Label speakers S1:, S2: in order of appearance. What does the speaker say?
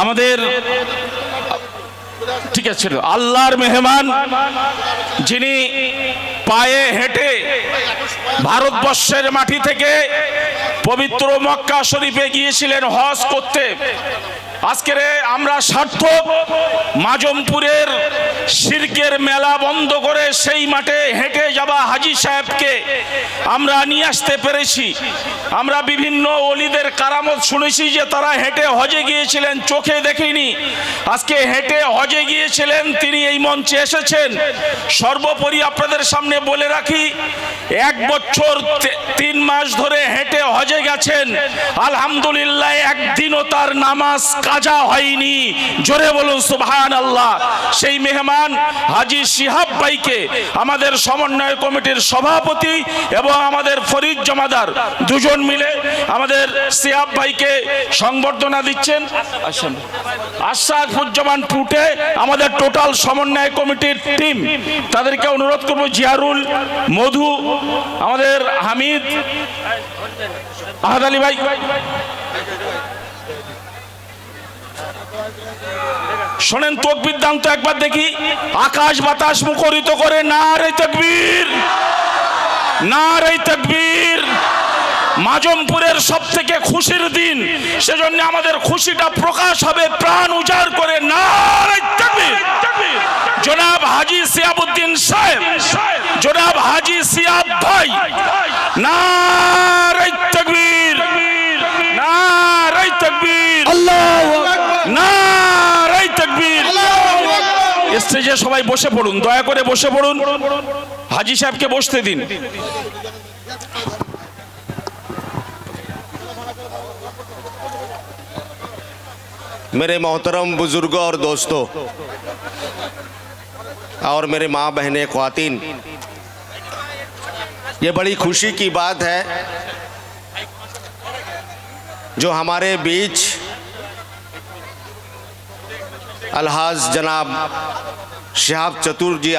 S1: আমাদের ঠিক আছে, আল্লাহর মেহমান যিনি পায়ে হেঁটে ভারতবর্ষের মাটি থেকে পবিত্র মক্কা শরীফে গিয়েছিলেন হজ করতে। আজকের আমরা সার্থক মাজমপুরের শিরকের মেলা বন্ধ করে সেই মাঠে হেঁটে যাওয়া হাজী সাহেবকে আমরা নিয়ে আসতে পেরেছি। আমরা বিভিন্ন ওলিদের কারামত শুনেছি যে তারা হেঁটে হজে গিয়েছিলেন, চোখে দেখিনি, আজকে হেঁটে হজে গিয়েছিলেন, তিনি এই মঞ্চে এসেছেন। সর্বোপরি আপনাদের সামনে বলে রাখি, 1 বছর 3 মাস ধরে হেঁটে হজে গেছেন, আলহামদুলিল্লাহ একদিনও তার নামাজ কাজা হয়নি। জোরে বলুন সুবহানাল্লাহ। সেই মেহমান হাজী শিহাব ভাইকে আমাদের সমন্বয় কমিটির সভাপতি এবং আমাদের ফরিদ জমাদার দুজন মিলে আমাদের শিহাব ভাইকে সংবর্ধনা দিচ্ছেন। আশরাফুজ্জামান পুটে আমাদের টোটাল সমন্বয় কমিটির টিম, তাদেরকে অনুরোধ করব, জিয়ারুল, মধু, আমাদের হামিদ, আহাদ আলী ভাই, শোনেন তাকবীর দান তো একবার দেখি, আকাশ বাতাস মুখরিত করে নারে তাকবীর, নারে তাকবীর। মাজমপুরের সবথেকে খুশির দিন, সেজন্য আমাদের খুশিটা প্রকাশ হবে প্রাণ উজাড় করে নারে তাকবীর। জনাব হাজী সিয়াবউদ্দিন সাহেব, জনাব হাজী সিয়াব ভাই, নারে তাকবীর, নারে তাকবীর, আল্লাহু আকবার, নারে তাকবীর। স্টেজে সবাই বসে পড়ুন, দয়া করে বসে পড়ুন, হাজী সাহেবকে বসতে দিন।
S2: मेरे मोहतरम बुजुर्गों और दोस्तों और मेरे माँ बहनें ख्वातीन, ये बड़ी खुशी की बात है जो हमारे बीच अलहाज जनाब शिहाब चतुर जी